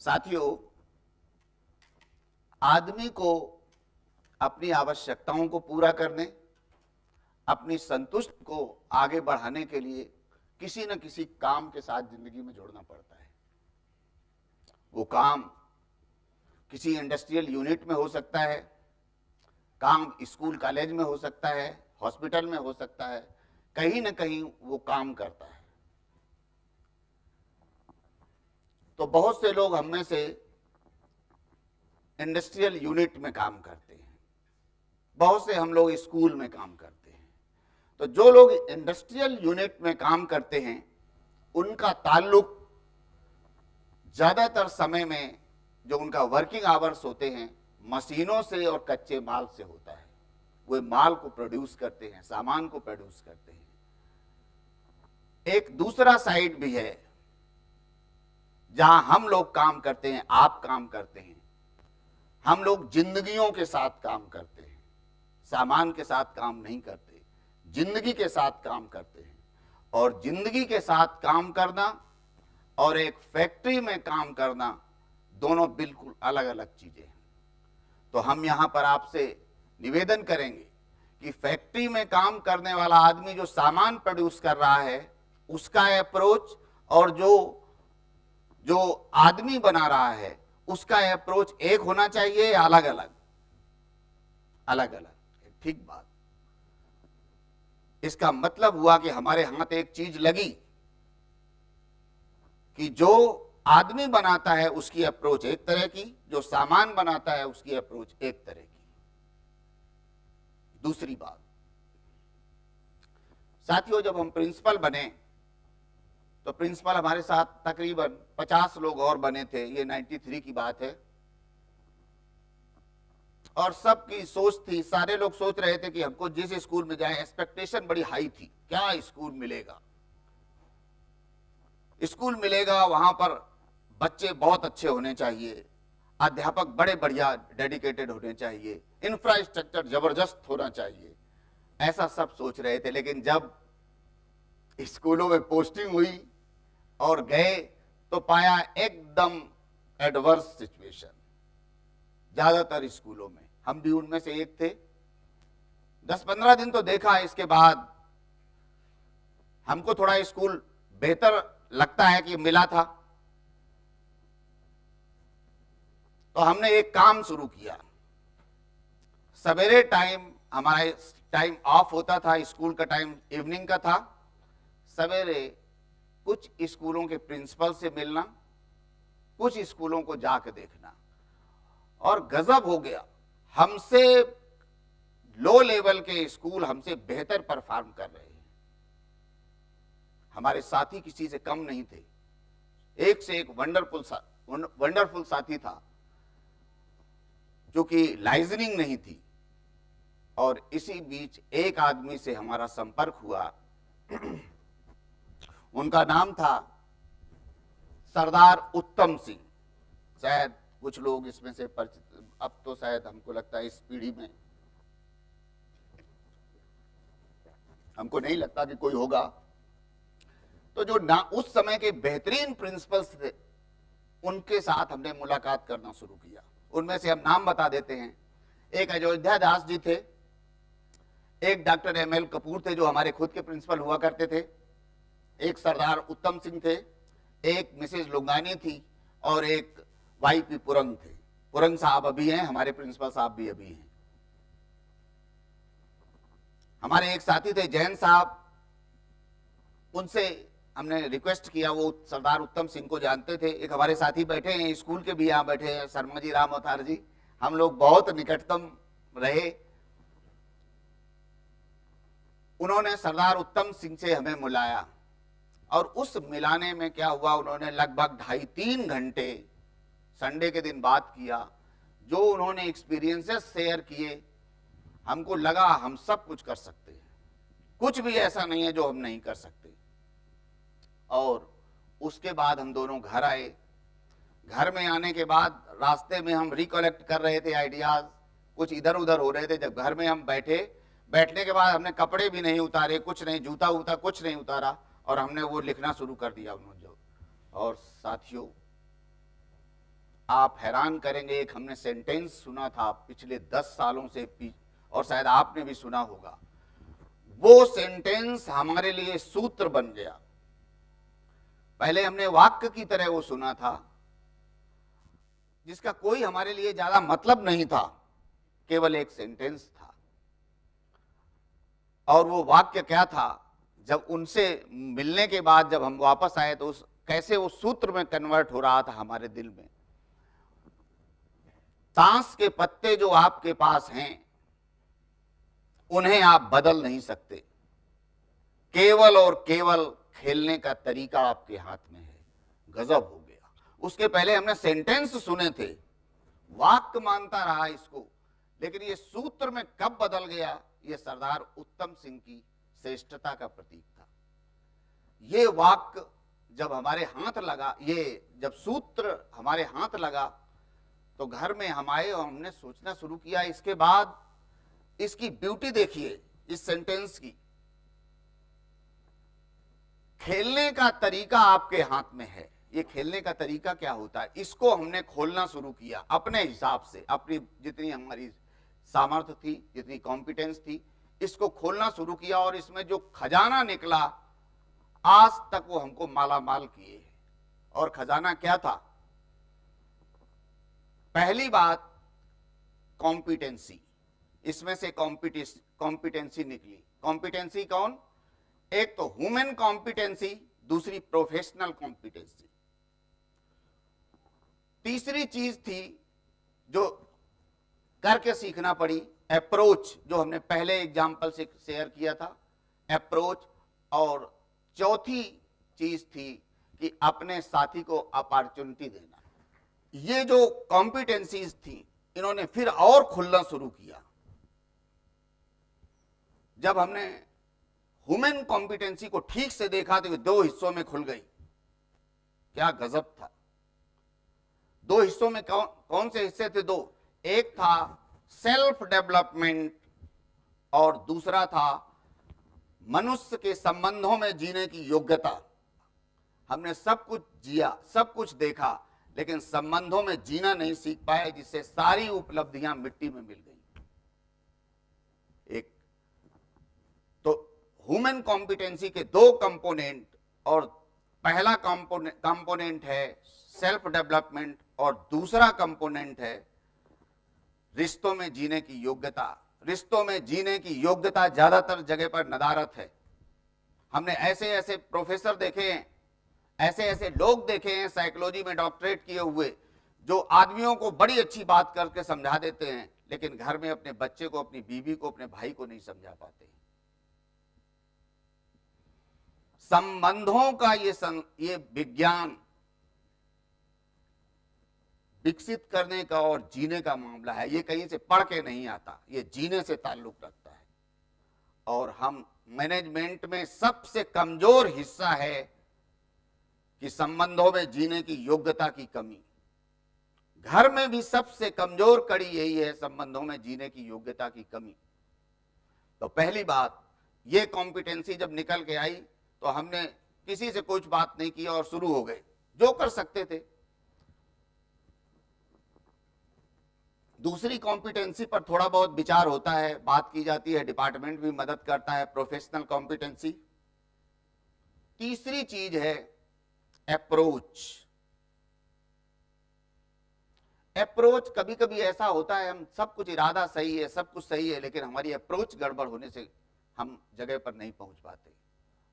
साथियों, आदमी को अपनी आवश्यकताओं को पूरा करने, अपनी संतुष्ट को आगे बढ़ाने के लिए किसी न किसी काम के साथ जिंदगी में जोड़ना पड़ता है। वो काम किसी इंडस्ट्रियल यूनिट में हो सकता है, काम स्कूल कॉलेज में हो सकता है, हॉस्पिटल में हो सकता है, कहीं न कहीं वो काम करता है। तो बहुत से लोग हम में से इंडस्ट्रियल यूनिट में काम करते हैं, बहुत से हम लोग स्कूल में काम करते हैं। तो जो लोग इंडस्ट्रियल यूनिट में काम करते हैं उनका ताल्लुक ज्यादातर समय में जो उनका वर्किंग आवर्स होते हैं मशीनों से और कच्चे माल से होता है। वे माल को प्रोड्यूस करते हैं, सामान को प्रोड्यूस करते हैं। एक दूसरा साइड भी है जहां हम लोग काम करते हैं, आप काम करते हैं। हम लोग जिंदगियों के साथ काम करते हैं, सामान के साथ काम नहीं करते, जिंदगी के साथ काम करते हैं। और जिंदगी के साथ काम करना और एक फैक्ट्री में काम करना दोनों बिल्कुल अलग अलग चीजें हैं। तो हम यहां पर आपसे निवेदन करेंगे कि फैक्ट्री में काम करने वाला आदमी जो सामान प्रोड्यूस कर रहा है उसका अप्रोच और जो आदमी बना रहा है उसका अप्रोच एक होना चाहिए या अलग अलग? अलग अलग। ठीक बात। इसका मतलब हुआ कि हमारे हाथ एक चीज लगी कि जो आदमी बनाता है उसकी अप्रोच एक तरह की, जो सामान बनाता है उसकी अप्रोच एक तरह की। दूसरी बात, साथियों, जब हम प्रिंसिपल बने तो प्रिंसिपल हमारे साथ तकरीबन 50 लोग और बने थे। ये 93 की बात है। और सबकी सोच थी, सारे लोग सोच रहे थे कि हमको जिस स्कूल में जाए, एक्सपेक्टेशन बड़ी हाई थी, क्या स्कूल मिलेगा, स्कूल मिलेगा वहां पर बच्चे बहुत अच्छे होने चाहिए, अध्यापक बड़े बढ़िया डेडिकेटेड होने चाहिए, इंफ्रास्ट्रक्चर जबरदस्त होना चाहिए, ऐसा सब सोच रहे थे। लेकिन जब स्कूलों में पोस्टिंग हुई और गए तो पाया एकदम एडवर्स सिचुएशन। ज्यादातर स्कूलों में, हम भी उनमें से एक थे। 10-15 दिन तो देखा, इसके बाद हमको थोड़ा स्कूल बेहतर लगता है कि मिला था। तो हमने एक काम शुरू किया। सवेरे टाइम हमारा टाइम ऑफ होता था, स्कूल का टाइम इवनिंग का था। सवेरे कुछ स्कूलों के प्रिंसिपल से मिलना, कुछ स्कूलों को जाके देखना, और गजब हो गया। हमसे लो लेवल के स्कूल हमसे बेहतर परफॉर्म कर रहे हैं। हमारे साथी किसी से कम नहीं थे, एक से एक वंडरफुल साथी था जो कि लाइजनिंग नहीं थी। और इसी बीच एक आदमी से हमारा संपर्क हुआ। उनका नाम था सरदार उत्तम सिंह। शायद कुछ लोग इसमें से परिचित, अब तो शायद हमको लगता है इस पीढ़ी में हमको नहीं लगता कि कोई होगा। तो जो ना उस समय के बेहतरीन प्रिंसिपल्स थे उनके साथ हमने मुलाकात करना शुरू किया। उनमें से हम नाम बता देते हैं। एक अयोध्या दास जी थे, एक डॉक्टर ML कपूर थे जो हमारे खुद के प्रिंसिपल हुआ करते थे, एक सरदार उत्तम सिंह थे, एक मिसेज लुंगानी थी, और एक YP पुरंग थे। पुरंग साहब अभी हैं, हमारे प्रिंसिपल साहब भी अभी हैं। हमारे एक साथी थे जैन साहब, उनसे हमने रिक्वेस्ट किया, वो सरदार उत्तम सिंह को जानते थे। एक हमारे साथी बैठे हैं स्कूल के भी, यहाँ बैठे हैं शर्मा जी, राम अवतार जी, हम लोग बहुत निकटतम रहे। उन्होंने सरदार उत्तम सिंह से हमें मिलाया, और उस मिलाने में क्या हुआ, उन्होंने लगभग 2.5-3 घंटे संडे के दिन बात किया। जो उन्होंने एक्सपीरियंसेस शेयर किए, हमको लगा हम सब कुछ कर सकते हैं, कुछ भी ऐसा नहीं है जो हम नहीं कर सकते। और उसके बाद हम दोनों घर आए। घर में आने के बाद रास्ते में हम रिकलेक्ट कर रहे थे आइडियाज, कुछ इधर उधर हो रहे थे। जब घर में हम बैठने के बाद हमने कपड़े भी नहीं उतारे, कुछ नहीं, जूता वूता कुछ नहीं उतारा, और हमने वो लिखना शुरू कर दिया उन्होंने जो। और साथियों, आप हैरान करेंगे, एक हमने सेंटेंस सुना था पिछले 10 सालों से, और शायद आपने भी सुना होगा। वो सेंटेंस हमारे लिए सूत्र बन गया। पहले हमने वाक्य की तरह वो सुना था, जिसका कोई हमारे लिए ज्यादा मतलब नहीं था, केवल एक सेंटेंस था। और वो वाक्य क्या था, जब उनसे मिलने के बाद जब हम वापस आए तो कैसे वो सूत्र में कन्वर्ट हो रहा था हमारे दिल में। ताश के पत्ते जो आपके पास हैं उन्हें आप बदल नहीं सकते, केवल और केवल खेलने का तरीका आपके हाथ में है। गजब हो गया। उसके पहले हमने सेंटेंस सुने थे, वाक्य मानता रहा इसको, लेकिन ये सूत्र में कब बदल गया, ये सरदार उत्तम सिंह की श्रेष्ठता का प्रतीक था। ये वाक्य जब हमारे हाथ लगा, ये जब सूत्र हमारे हाथ लगा, तो घर में हम आए और हमने सोचना शुरू किया, इसके बाद इसकी ब्यूटी देखिए इस सेंटेंस की। खेलने का तरीका आपके हाथ में है। ये खेलने का तरीका क्या होता है, इसको हमने खोलना शुरू किया अपने हिसाब से, अपनी जितनी हमारी सामर्थ्य थी, जितनी कॉम्पिटेंस थी, इसको खोलना शुरू किया। और इसमें जो खजाना निकला, आज तक वो हमको माला माल किए। और खजाना क्या था? पहली बात कॉम्पिटेंसी, इसमें से कॉम्पिटेंसी निकली। कॉम्पिटेंसी कौन? एक तो ह्यूमन कॉम्पिटेंसी, दूसरी प्रोफेशनल कॉम्पिटेंसी। तीसरी चीज थी जो करके सीखना पड़ी, अप्रोच, जो हमने पहले एग्जाम्पल से शेयर किया था, अप्रोच। और चौथी चीज थी कि अपने साथी को अपॉर्चुनिटी देना। ये जो कॉम्पिटेंसीज थी, इन्होंने फिर और खुलना शुरू किया। जब हमने ह्यूमन कॉम्पिटेंसी को ठीक से देखा तो ये दो हिस्सों में खुल गई। क्या गजब था। दो हिस्सों में कौन से हिस्से थे? दो। एक था सेल्फ डेवलपमेंट और दूसरा था मनुष्य के संबंधों में जीने की योग्यता। हमने सब कुछ जिया, सब कुछ देखा, लेकिन संबंधों में जीना नहीं सीख पाए, जिससे सारी उपलब्धियां मिट्टी में मिल गई। एक तो ह्यूमन कॉम्पिटेंसी के दो कंपोनेंट, और पहला कंपोनेंट है सेल्फ डेवलपमेंट और दूसरा कंपोनेंट है रिश्तों में जीने की योग्यता। रिश्तों में जीने की योग्यता ज्यादातर जगह पर नदारत है। हमने ऐसे ऐसे प्रोफेसर देखे हैं, ऐसे ऐसे लोग देखे हैं साइकोलॉजी में डॉक्टरेट किए हुए, जो आदमियों को बड़ी अच्छी बात करके समझा देते हैं, लेकिन घर में अपने बच्चे को, अपनी बीवी को, अपने भाई को नहीं समझा पाते। संबंधों का ये विज्ञान विकसित करने का और जीने का मामला है। ये कहीं से पढ़ के नहीं आता, ये जीने से ताल्लुक रखता है। और हम मैनेजमेंट में सबसे कमजोर हिस्सा है कि संबंधों में जीने की योग्यता की कमी। घर में भी सबसे कमजोर कड़ी यही है, संबंधों में जीने की योग्यता की कमी। तो पहली बात, ये कॉम्पिटेंसी जब निकल के आई तो हमने किसी से कुछ बात नहीं की और शुरू हो गए जो कर सकते थे। दूसरी कॉम्पिटेंसी पर थोड़ा बहुत विचार होता है, बात की जाती है, डिपार्टमेंट भी मदद करता है, प्रोफेशनल कॉम्पिटेंसी। तीसरी चीज है अप्रोच। अप्रोच कभी कभी ऐसा होता है, हम सब कुछ इरादा सही है, सब कुछ सही है, लेकिन हमारी अप्रोच गड़बड़ होने से हम जगह पर नहीं पहुंच पाते।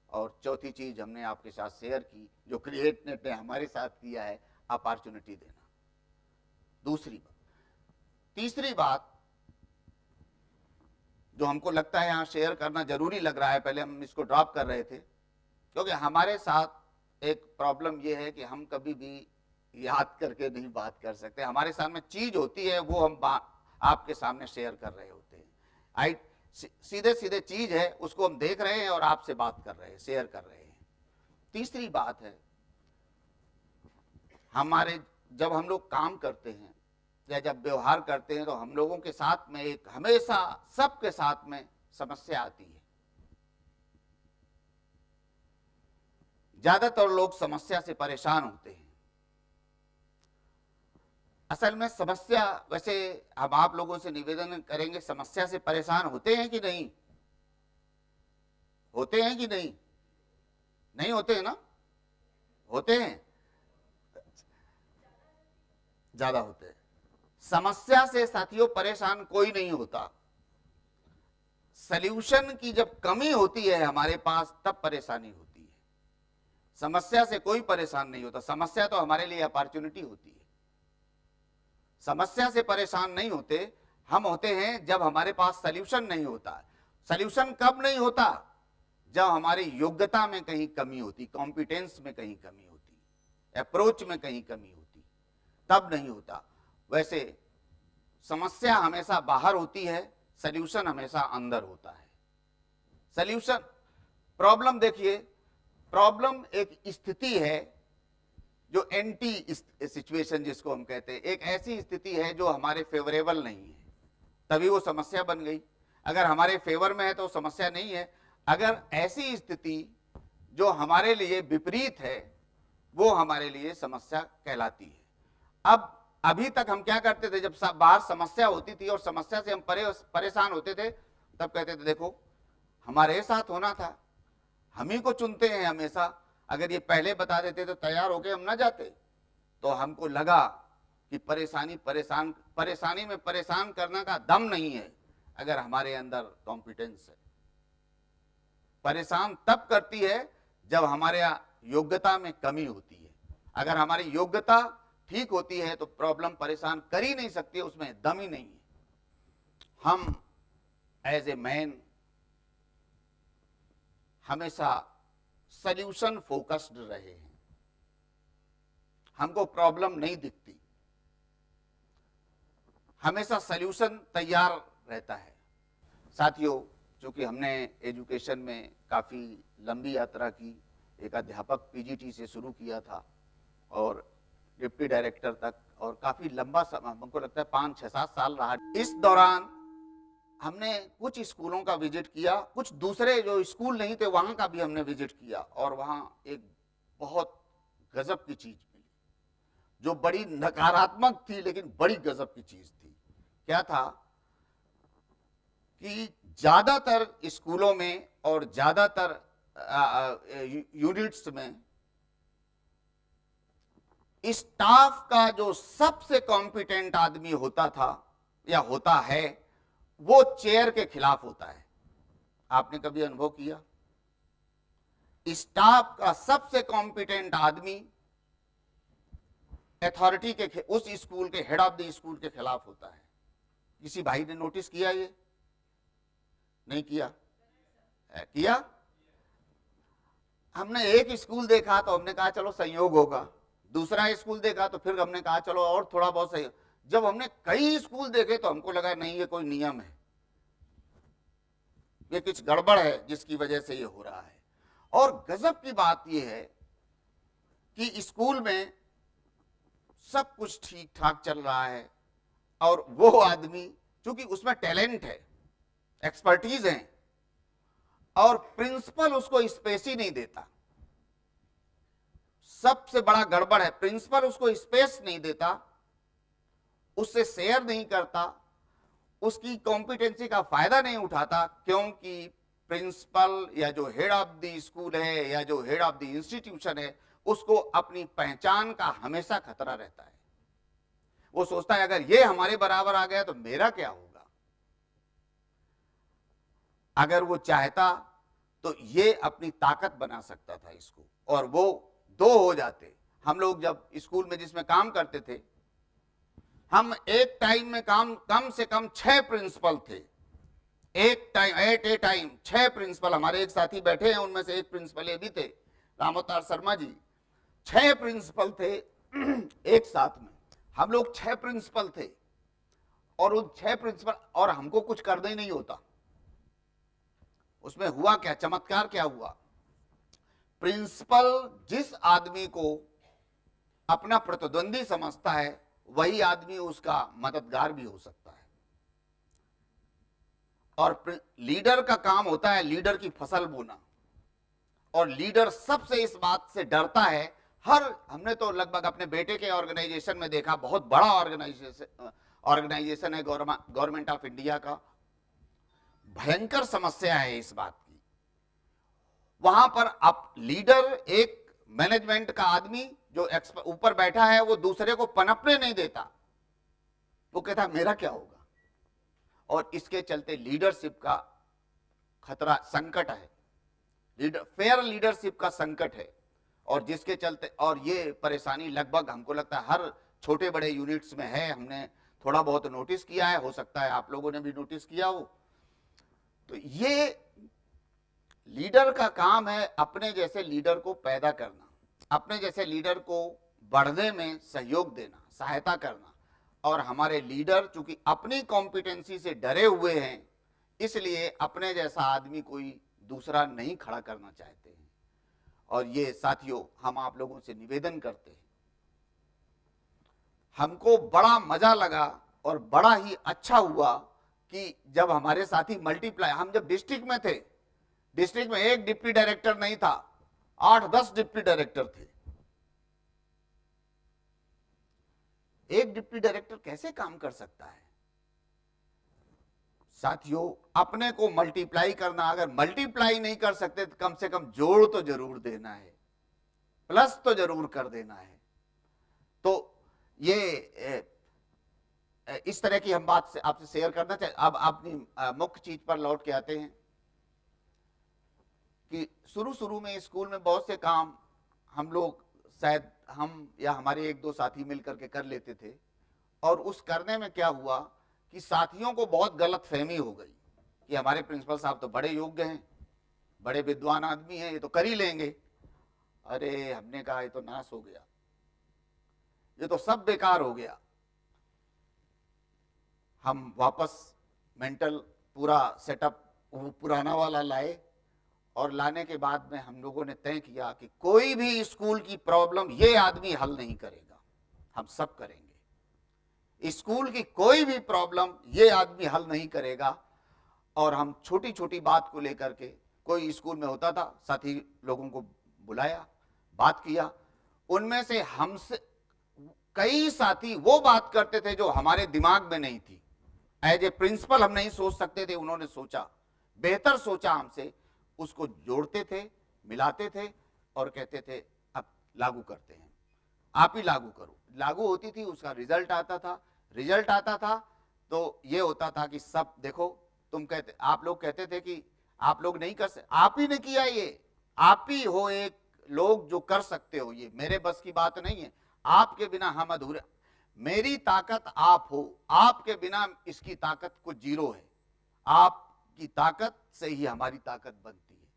और चौथी चीज हमने आपके साथ शेयर की, जो क्रिएटनेट ने हमारे साथ किया है, अपॉर्चुनिटी देना। दूसरी बात। तीसरी बात जो हमको लगता है यहां शेयर करना जरूरी लग रहा है, पहले हम इसको ड्रॉप कर रहे थे, क्योंकि हमारे साथ एक प्रॉब्लम यह है कि हम कभी भी याद करके नहीं बात कर सकते। हमारे सामने चीज होती है, वो हम आपके सामने शेयर कर रहे होते हैं। सीधे सीधे चीज है, उसको हम देख रहे हैं और आपसे बात कर रहे हैं, शेयर कर रहे हैं। तीसरी बात है, हमारे जब हम लोग काम करते हैं या जब व्यवहार करते हैं, तो हम लोगों के साथ में एक हमेशा सबके साथ में समस्या आती है। ज्यादातर लोग समस्या से परेशान होते हैं। असल में समस्या, वैसे हम आप लोगों से निवेदन करेंगे, समस्या से परेशान होते हैं कि नहीं? होते हैं कि नहीं? नहीं होते हैं ना? होते हैं, ज्यादा होते हैं। समस्या से साथियों परेशान कोई नहीं होता। सल्यूशन की जब कमी होती है हमारे पास, तब परेशानी होती है। समस्या से कोई परेशान नहीं होता, समस्या तो हमारे लिए अपॉर्चुनिटी होती है। समस्या से परेशान नहीं होते, हम होते हैं जब हमारे पास सल्यूशन नहीं होता। सल्यूशन कब नहीं होता? जब हमारी योग्यता में कहीं कमी होती, कॉम्पिटेंस में कहीं कमी होती, अप्रोच में कहीं कमी होती, तब नहीं होता। वैसे समस्या हमेशा बाहर होती है, सल्यूशन हमेशा अंदर होता है। सल्यूशन, प्रॉब्लम देखिए, प्रॉब्लम एक स्थिति है जो एंटी सिचुएशन जिसको हम कहते हैं, एक ऐसी स्थिति है जो हमारे फेवरेबल नहीं है, तभी वो समस्या बन गई। अगर हमारे फेवर में है तो समस्या नहीं है। अगर ऐसी स्थिति जो हमारे लिए विपरीत है, वो हमारे लिए समस्या कहलाती है। अब अभी तक हम क्या करते थे, जब बाहर समस्या होती थी और समस्या से हम परेशान होते थे, तब कहते थे देखो हमारे साथ होना था, हम ही को चुनते हैं हमेशा, अगर ये पहले बता देते तो तैयार होके हम ना जाते। तो हमको लगा कि परेशानी में परेशान करने का दम नहीं है अगर हमारे अंदर कॉम्पिटेंस है। परेशान तब करती है जब हमारे योग्यता में कमी होती है। अगर हमारी योग्यता ठीक होती है तो प्रॉब्लम परेशान कर ही नहीं सकती, उसमें दम ही नहीं है। हम एज ए मैन हमेशा सल्यूशन फोकस्ड रहे हैं, हमको प्रॉब्लम नहीं दिखती, हमेशा सल्यूशन तैयार रहता है। साथियों, चूंकि हमने एजुकेशन में काफी लंबी यात्रा की, एक अध्यापक पीजीटी से शुरू किया था और डिप्टी डायरेक्टर तक, और काफी लंबा समय, हमको लगता है 5, 6, 7 साल रहा। इस दौरान हमने कुछ स्कूलों का विजिट किया, कुछ दूसरे जो स्कूल नहीं थे वहां का भी हमने विजिट किया, और वहां एक बहुत गजब की चीज मिली जो बड़ी नकारात्मक थी लेकिन बड़ी गजब की चीज थी। क्या था कि ज्यादातर स्कूलों में और ज्यादातर यूनिट्स में स्टाफ का जो सबसे कॉम्पिटेंट आदमी होता था या होता है, वो चेयर के खिलाफ होता है। आपने कभी अनुभव किया? स्टाफ का सबसे कॉम्पिटेंट आदमी अथॉरिटी के, उस स्कूल के हेड ऑफ द स्कूल के खिलाफ होता है। किसी भाई ने नोटिस किया? ये नहीं किया? किया? हमने एक स्कूल देखा तो हमने कहा चलो संयोग होगा, दूसरा स्कूल देखा तो फिर हमने कहा चलो और थोड़ा बहुत सही। जब हमने कई स्कूल देखे तो हमको लगा नहीं, ये कोई नियम है, ये कुछ गड़बड़ है जिसकी वजह से ये हो रहा है। और गजब की बात ये है कि स्कूल में सब कुछ ठीक ठाक चल रहा है और वो आदमी, चूंकि उसमें टैलेंट है, एक्सपर्टीज है, और प्रिंसिपल उसको स्पेस ही नहीं देता। सबसे बड़ा गड़बड़ है, प्रिंसिपल उसको स्पेस नहीं देता, उससे शेयर नहीं करता, उसकी कॉम्पिटेंसी का फायदा नहीं उठाता, क्योंकि प्रिंसिपल या जो हेड ऑफ द स्कूल है या जो हेड ऑफ द इंस्टीट्यूशन है, उसको अपनी पहचान का हमेशा खतरा रहता है। वो सोचता है अगर ये हमारे बराबर आ गया तो मेरा क्या होगा। अगर वो चाहता तो ये अपनी ताकत बना सकता था इसको, और वो दो हो जाते। हम लोग जब स्कूल में जिसमें काम करते थे, हम एक टाइम में कम से कम 6 प्रिंसिपल थे। एक time, at a time 6 principal. हमारे एक साथी बैठे हैं, उनमें से एक प्रिंसिपल ये भी थे, रामोतार शर्मा जी। 6 प्रिंसिपल थे एक साथ में, हम लोग 6 प्रिंसिपल थे, और उन 6 प्रिंसिपल, और हमको कुछ करना ही नहीं होता। उसमें हुआ क्या, चमत्कार क्या हुआ, प्रिंसिपल जिस आदमी को अपना प्रतिद्वंदी समझता है वही आदमी उसका मददगार भी हो सकता है। और लीडर का काम होता है लीडर की फसल बोना, और लीडर सबसे इस बात से डरता है हमने तो लगभग अपने बेटे के ऑर्गेनाइजेशन में देखा, बहुत बड़ा ऑर्गेनाइजेशन है गवर्नमेंट ऑफ इंडिया का, भयंकर समस्या है इस बात की। वहां पर अब लीडर, एक मैनेजमेंट का आदमी जो ऊपर बैठा है, वो दूसरे को पनपने नहीं देता, वो कहता मेरा क्या होगा, और इसके चलते लीडरशिप का खतरा, संकट है, फेयर लीडरशिप का संकट है, और जिसके चलते, और ये परेशानी लगभग हमको लगता है हर छोटे बड़े यूनिट्स में है। हमने थोड़ा बहुत नोटिस किया है, हो सकता है आप लोगों ने भी नोटिस किया हो। तो ये लीडर का काम है अपने जैसे लीडर को पैदा करना, अपने जैसे लीडर को बढ़ने में सहयोग देना, सहायता करना। और हमारे लीडर चूंकि अपनी कॉम्पिटेंसी से डरे हुए हैं, इसलिए अपने जैसा आदमी कोई दूसरा नहीं खड़ा करना चाहते हैं। और ये साथियों, हम आप लोगों से निवेदन करते हैं, हमको बड़ा मजा लगा और बड़ा ही अच्छा हुआ कि जब हमारे साथी मल्टीप्लाई, हम जब डिस्ट्रिक्ट में थे, डिस्ट्रिक्ट में एक डिप्टी डायरेक्टर नहीं था, 8-10 डिप्टी डायरेक्टर थे। एक डिप्टी डायरेक्टर कैसे काम कर सकता है? साथियों, अपने को मल्टीप्लाई करना, अगर मल्टीप्लाई नहीं कर सकते तो कम से कम जोड़ तो जरूर देना है, प्लस तो जरूर कर देना है। तो ये इस तरह की हम बात से आपसे शेयर करना चाहिए। अब अपनी मुख्य चीज पर लौट के आते हैं कि शुरू में स्कूल में बहुत से काम हम लोग, शायद हम या हमारे एक दो साथी मिलकर के कर लेते थे, और उस करने में क्या हुआ कि साथियों को बहुत गलत फहमी हो गई कि हमारे प्रिंसिपल साहब तो बड़े योग्य हैं, बड़े विद्वान आदमी हैं, ये तो कर ही लेंगे। अरे हमने कहा ये तो नाश हो गया, ये तो सब बेकार हो गया। हम वापस मेंटल पूरा सेटअप पुराना वाला लाए, और लाने के बाद में हम लोगों ने तय किया कि कोई भी स्कूल की प्रॉब्लम ये आदमी हल नहीं करेगा, हम सब करेंगे। स्कूल की कोई भी प्रॉब्लम ये आदमी हल नहीं करेगा। और हम छोटी छोटी बात को लेकर के, कोई स्कूल में होता था, साथी लोगों को बुलाया, बात किया, उनमें से हमसे कई साथी वो बात करते थे जो हमारे दिमाग में नहीं थी। एज ए प्रिंसिपल हम नहीं सोच सकते थे, उन्होंने सोचा, बेहतर सोचा हमसे, उसको जोड़ते थे, मिलाते थे, और कहते थे अब लागू करते हैं, आप ही लागू करो। लागू होती थी, उसका रिजल्ट आता था। तो ये होता था कि सब देखो, तुम कहते, आप लोग कहते थे कि आप लोग नहीं कर सकते, आप ही ने किया, ये आप ही हो एक लोग जो कर सकते हो, ये मेरे बस की बात नहीं है, आपके बिना हम अधूरे, मेरी ताकत आप हो, आपके बिना इसकी ताकत कुछ जीरो है, आपकी ताकत से ही हमारी ताकत बनती है।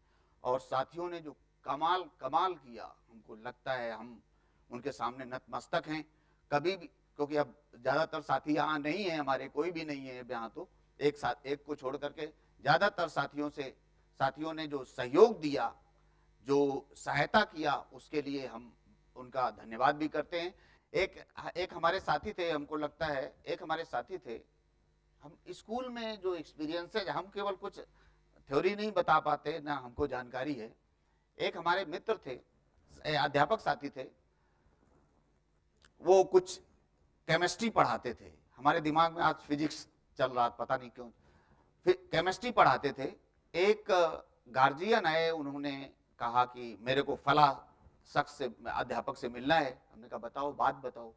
और साथियों ने जो कमाल किया, हमको लगता है हम उनके सामने नतमस्तक हैं। कभी भी, क्योंकि अब ज्यादातर साथी यहाँ नहीं है, हमारे कोई भी नहीं है यहाँ, तो एक को छोड़ करके ज्यादातर साथियों ने जो सहयोग दिया, जो सहायता किया, उसके लिए हम उनका धन्यवाद भी करते हैं। एक हमारे साथी थे, हमको लगता है एक हमारे साथी थे, हम स्कूल में जो एक्सपीरियंस है, हम केवल कुछ थ्योरी नहीं बता पाते ना, हमको जानकारी है। एक हमारे मित्र थे, अध्यापक साथी थे, वो कुछ केमिस्ट्री पढ़ाते थे, हमारे दिमाग में आज फिजिक्स चल रहा, पता नहीं क्यों, केमिस्ट्री पढ़ाते थे। एक गार्जियन है, उन्होंने कहा कि मेरे को फला शख्स से, अध्यापक से मिलना है। हमने कहा बताओ, बात बताओ।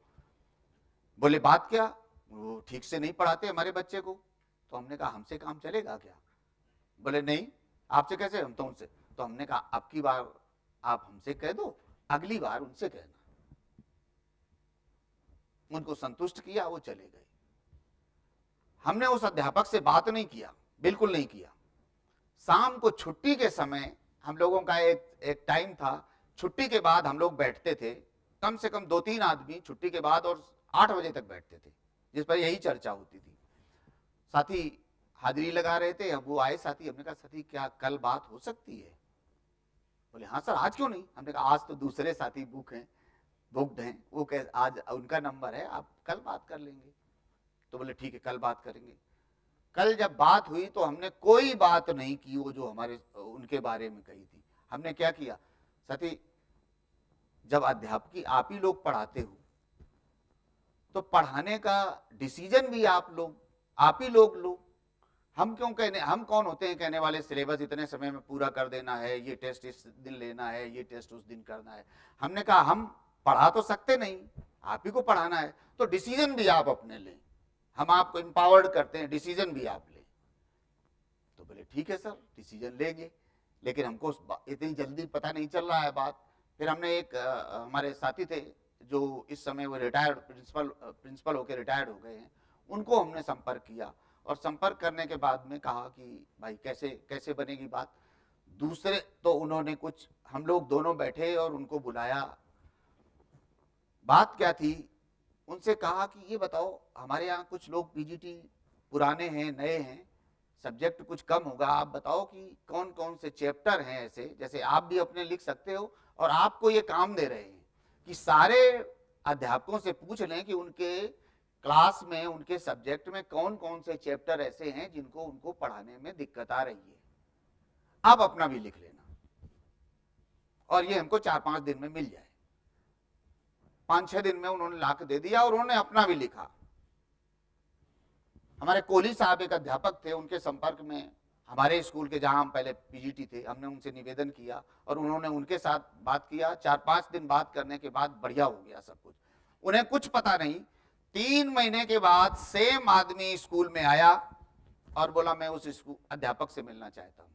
बोले बात क्या, वो ठीक से नहीं पढ़ाते हमारे बच्चे को। तो हमने कहा हमसे काम चलेगा क्या? बोले नहीं, आपसे कैसे, हम तो उनसे। तो हमने कहा अब की बार आप हमसे कह दो, अगली बार उनसे कहना। उनको संतुष्ट किया, वो चले गए। हमने उस अध्यापक से बात नहीं किया, बिल्कुल नहीं किया। शाम को छुट्टी के समय हम लोगों का एक टाइम था, छुट्टी के बाद हम लोग बैठते थे, कम से कम 2-3 आदमी छुट्टी के बाद, और 8 बजे तक बैठते थे, जिस पर यही चर्चा होती थी। साथी हाजिरी लगा रहे थे, अब वो आए साथी, हमने कहा साथी क्या कल बात हो सकती है? बोले हाँ सर, आज क्यों नहीं? हमने कहा आज तो दूसरे साथी बुक्ड हैं, वो कह आज उनका नंबर है, आप कल बात कर लेंगे। तो बोले ठीक है, कल बात करेंगे। कल जब बात हुई तो हमने कोई बात नहीं की वो जो हमारे उनके बारे में कही थी। हमने क्या किया, साथी जब अध्यापकी आप ही लोग पढ़ाते हो तो पढ़ाने का डिसीजन भी आप ही लोग लो। हम क्यों कहने, हम कौन होते हैं कहने वाले सिलेबस इतने समय में पूरा कर देना है, ये टेस्ट इस दिन लेना है, ये टेस्ट उस दिन करना है। हमने कहा हम पढ़ा तो सकते नहीं, आप ही को पढ़ाना है, तो डिसीजन भी आप अपने लें, हम आपको एम्पावर्ड करते हैं, डिसीजन भी आप लें। तो बोले ठीक है सर, डिसीजन लेंगे, लेकिन हमको इतनी जल्दी पता नहीं चल रहा है बात। फिर हमने एक हमारे साथी थे जो इस समय वो रिटायर्ड प्रिंसिपल होकर रिटायर्ड हो गए हैं, उनको हमने संपर्क किया, और संपर्क करने के बाद में कहा कि भाई कैसे कैसे बनेगी बात। दूसरे तो उन्होंने कुछ, हम लोग दोनों बैठे और उनको बुलाया। बात क्या थी, उनसे कहा कि ये बताओ, हमारे यहाँ कुछ लोग पीजीटी पुराने हैं, नए हैं, सब्जेक्ट कुछ कम होगा, आप बताओ कि कौन कौन से चैप्टर हैं ऐसे, जैसे आप भी अपने लिख सकते हो, और आपको ये काम दे रहे हैं कि सारे अध्यापकों से पूछ लें कि उनके क्लास में, उनके सब्जेक्ट में कौन कौन से चैप्टर ऐसे हैं जिनको उनको पढ़ाने में दिक्कत आ रही है, आप अपना भी लिख लेना, और ये हमको 4-5 दिन में मिल जाए। 5-6 दिन में उन्होंने लाके दे दिया, और उन्होंने अपना भी लिखा। हमारे कोहली साहब एक अध्यापक थे, उनके संपर्क में हमारे स्कूल के, जहां हम पहले पीजीटी थे, हमने उनसे निवेदन किया और उन्होंने उनके साथ बात किया। 4-5 दिन बात करने के बाद बढ़िया हो गया सब कुछ। उन्हें कुछ पता नहीं, 3 महीने के बाद सेम आदमी स्कूल में आया और बोला मैं उस स्कूल अध्यापक से मिलना चाहता हूं।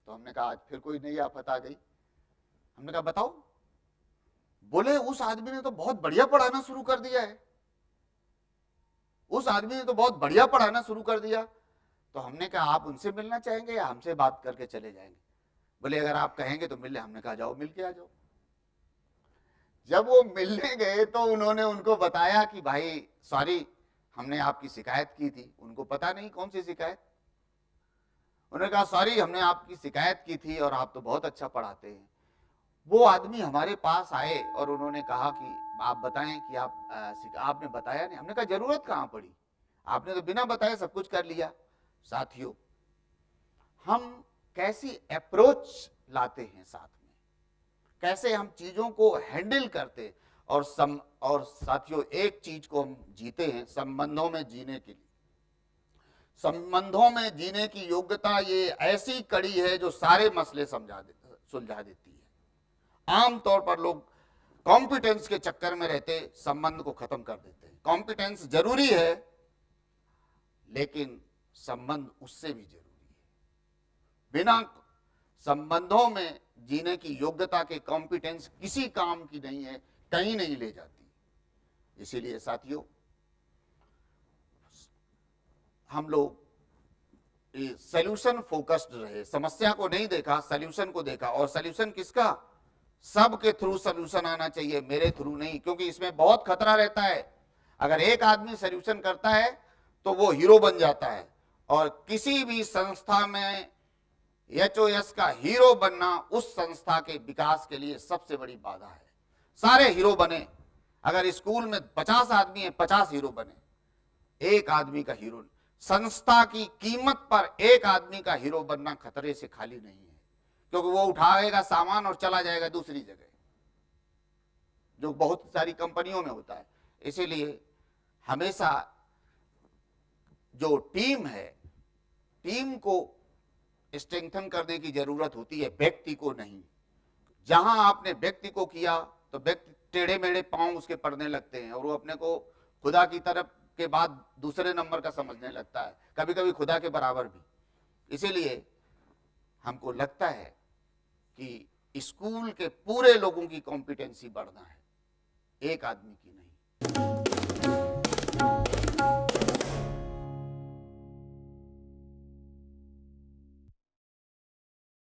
तो हमने कहा आज फिर कोई नई आफत आ गई। हमने कहा बताओ। बोले उस आदमी ने तो बहुत बढ़िया पढ़ाना शुरू कर दिया है, उस आदमी ने तो बहुत बढ़िया पढ़ाना शुरू कर दिया। तो हमने कहा आप उनसे मिलना चाहेंगे या हमसे बात करके चले जाएंगे? बोले अगर आप कहेंगे तो मिल ले। हमने कहा जाओ, मिल के आ जाओ। जब वो मिलने गए तो उन्होंने उनको बताया कि भाई सॉरी, हमने आपकी शिकायत की थी। उनको पता नहीं कौन सी शिकायत। उन्होंने कहा सॉरी, हमने आपकी शिकायत की थी और आप तो बहुत अच्छा पढ़ाते हैं। वो आदमी हमारे पास आए और उन्होंने कहा कि आप बताएं कि आपने बताया नहीं। हमने कहा जरूरत कहां पड़ी, आपने तो बिना बताए सब कुछ कर लिया। साथियों, हम कैसी अप्रोच लाते हैं साथ में, कैसे हम चीजों को हैंडल करते, और साथियों एक चीज को हम जीते हैं, संबंधों में जीने के लिए। संबंधों में जीने की योग्यता ये ऐसी कड़ी है जो सारे मसले सुलझा देती है। आमतौर पर लोग कॉम्पिटेंस के चक्कर में रहते संबंध को खत्म कर देते हैं। कॉम्पिटेंस जरूरी है, लेकिन संबंध उससे भी जरूरी है। बिना संबंधों में जीने की योग्यता के कॉम्पिटेंस किसी काम की नहीं है, कहीं नहीं ले जाती। इसीलिए साथियों, हम लोग सॉल्यूशन फोकस्ड रहे, समस्या को नहीं देखा, सॉल्यूशन को देखा। और सॉल्यूशन किसका? सबके थ्रू सॉल्यूशन आना चाहिए, मेरे थ्रू नहीं, क्योंकि इसमें बहुत खतरा रहता है। अगर एक आदमी सॉल्यूशन करता है तो वो हीरो बन जाता है, और किसी भी संस्था में HOS का हीरो बनना उस संस्था के विकास के लिए सबसे बड़ी बाधा है। सारे हीरो बने, अगर स्कूल में 50 आदमी है, 50 हीरो बने, एक आदमी का हीरो। संस्था की कीमत पर एक आदमी का हीरो बनना खतरे से खाली नहीं है, क्योंकि वो उठाएगा सामान और चला जाएगा दूसरी जगह, जो बहुत सारी कंपनियों में होता है। इसीलिए हमेशा जो टीम है, टीम को स्ट्रेंथन करने की जरूरत होती है, व्यक्ति को नहीं। जहां आपने व्यक्ति को किया तो व्यक्ति टेढ़े मेढ़े पांव उसके पड़ने लगते हैं, और वो अपने को खुदा की तरफ के बाद दूसरे नंबर का समझने लगता है, कभी कभी खुदा के बराबर भी। इसीलिए हमको लगता है कि स्कूल के पूरे लोगों की कॉम्पिटेंसी बढ़ना है, एक आदमी की नहीं।